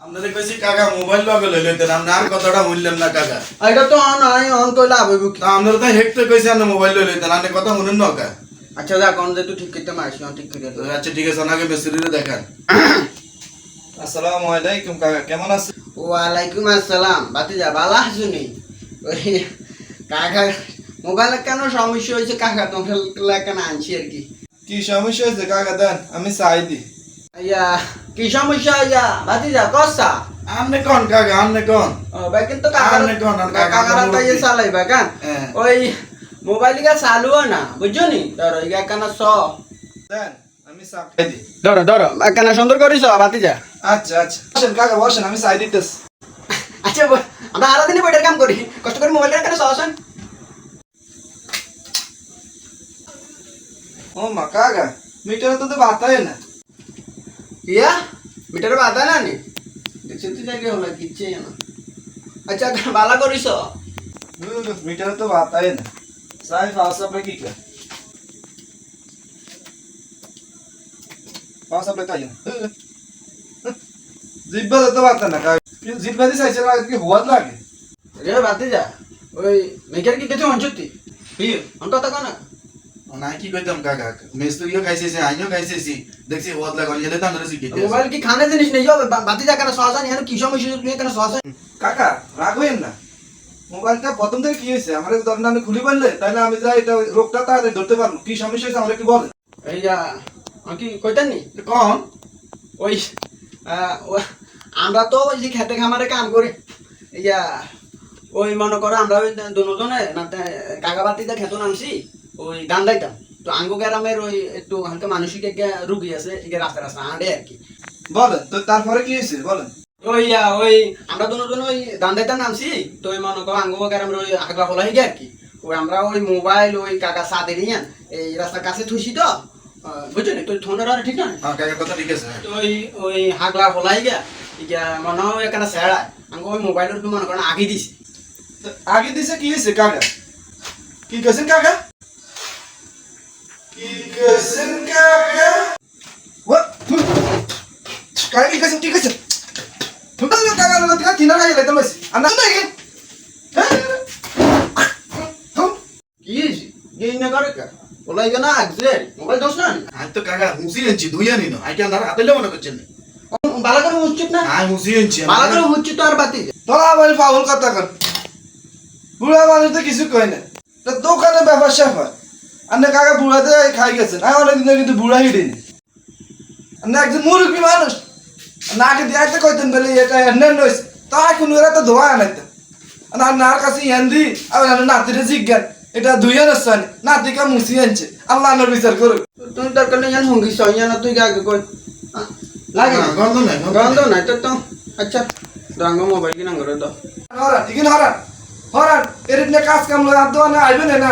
আপনাদের কইছি কাকা মোবাইল লগে লইলেন না আপনি আর কথাটা বললেন না কাকা এটা তো অন কইলা হইব কি? তা আপনারা তো হেক্টর কইছে আপনি মোবাইল লইলেন না আপনি কথা শুনেন না কা আচ্ছা যা কোন যে তুই ঠিক করতে মারিস ঠিক করে দে। আচ্ছা ঠিক আছে ওনাকে মিস্ত্রিরে দেখান আসসালামু আলাইকুম কাকা কেমন আছেন ওয়ালাইকুম আসসালাম বাতিজা ভালো আছুনি? ওই কাকা মোবাইলে কেন সমস্যা হয়েছে কাকা তোমার কেন আনছি আর কি। কি সমস্যা হয়েছে কাকা দেন আমি চাইদি ইয়া কি সমস্যা ইয়া বাতিজা কসা? আপনি কোন কাকা আপনি কোন ভাই কিন্তু কাকারা তো ইয়ে চালাই বাগান ওই মোবাইল কা চালু না বুঝছো নি ধরো ইয়া কেন দেন আমি চাইদি ধরো ধরো কেন সুন্দর করিস বাতিজা। আচ্ছা আচ্ছা বসেন কাকা বসেন আমি চাই দিতেছি আচ্ছা আমরা আরো দিনে বইটার কাম করি কষ্ট করে মোবাইল কেন সহসেন। ও মা কাকা মিটার তো বাতায় না ইয়া মিটার বাধা না নি দেখছি তুই জায়গায় হলো কিচ্ছে না। আচ্ছা ভালো করিস মিটার তো বাতায় না চাই ফাউস আপনি কি কর ফাউস আপনি তাই না জিব্বা তো বাতা না কাকা জিব্বা দি চাইছে না কি হুয়াত লাগে রে বাতি যা ওই মেকার কি কেছে অঞ্চতি অন্ত কথা না না কি কইতাম কাকা মিস্ত্রিও খাইছেছি আইও খাইছেছি দেখছি হুয়াত লাগে গেলে তো আমরা শিখি মোবাইল কি খানে জিনিস নেই যাবে বাতি যা কেন সহসান এখানে কি সমস্যা তুই কেন সহসান। কাকা রাগ হইেন না মোবাইলটা প্রথম থেকে কি হয়েছে আমার ধরেন আপনি খুলে পারলে তাহলে আমি যাই এটা রোগটা তাড়াতাড়ি ধরতে পারবো কি সমস্যা হয়েছে আমরা একটু বলেন এই যা আমি কি কইতেন নি কখন ওই আমরা তো ওই যে খেতে খামারে কাম করি ইয়া ওই মনে করো আমরা ওই দুজনে না কাকা বাতিতে খেতো নামছি ওই গান দাইতাম তো আঙ্গু গ্রামের ওই একটু হালকা মানসিক একটা রুগী আছে রাস্তা রাস্তা আঁটে আর কি। বলেন তো তারপরে কি হয়েছে বলেন ওই আমরা দুজন ওই গান দাইতাম নামছি তো ওই মনে করো আঙ্গু গ্রামের ওই আগলা খোলা হয়ে আর কি ওই আমরা ওই মোবাইল ওই কাকা সাথে নিয়ে এই রাস্তার কাছে থুইছি তো বুঝছো নি তুই থোনের ঠিক না কাকার কথা ঠিক আছে তো ওই হাগলা খোলাই গিয়া ইয়া মনে হয় এখানে সেড়া আঙ্গু ওই মোবাইলের মনে করেন আগে দিছি আগে দিছে কি হয়েছে কাকা কি কইছেন কাকা কি কইছেন কাকা what কাকা কি কইছেন কি কইছেন তুমি কাকা না কিনা গাইলে তো লইছি আনা না কি কি গেই না করে কা ওলাই গনা আগজে মোবাইল দোস না আই তো কাকা মুসি এনছি দুই আনি না আই কেন হাতে মনে করছেন বালা করে উচিত না আই মুসি এনছি বালা করে উচিত তো আর বাতি তোরা আবার পাগল কথা কর বুড়া মানুষ তো কিছু কয় না তো দোকানে ব্যাপার স্যাপার আপনি কাকা বুড়াতে খাই গেছেন আমি অনেকদিন ধরে কিন্তু বুড়া হিডিনি আপনি একজন মুরব্বী মানুষ নাকে দিয়ে কইতেন বলে এটা এনে নইছে তাই কোনো এরা তো ধোয়া আনাইতেন আর নার কাছে ইয়ান্দি আর নাতিরে জিজ্ঞান এটা দুইয়া নসানি নাতিকা মুসি আনছে আল্লাহ আনার বিচার করুক তুমি দরকার নেই জান হুঙ্গি সইয়া না তুই আগে কই লাগে গন্ধ নাই তো আচ্ছা রাঙ্গ মোবাইল কিনা করে দাও হরান ঠিক হরান হরান এর কাজ কাম লয় আর দোয়া না আইবেন না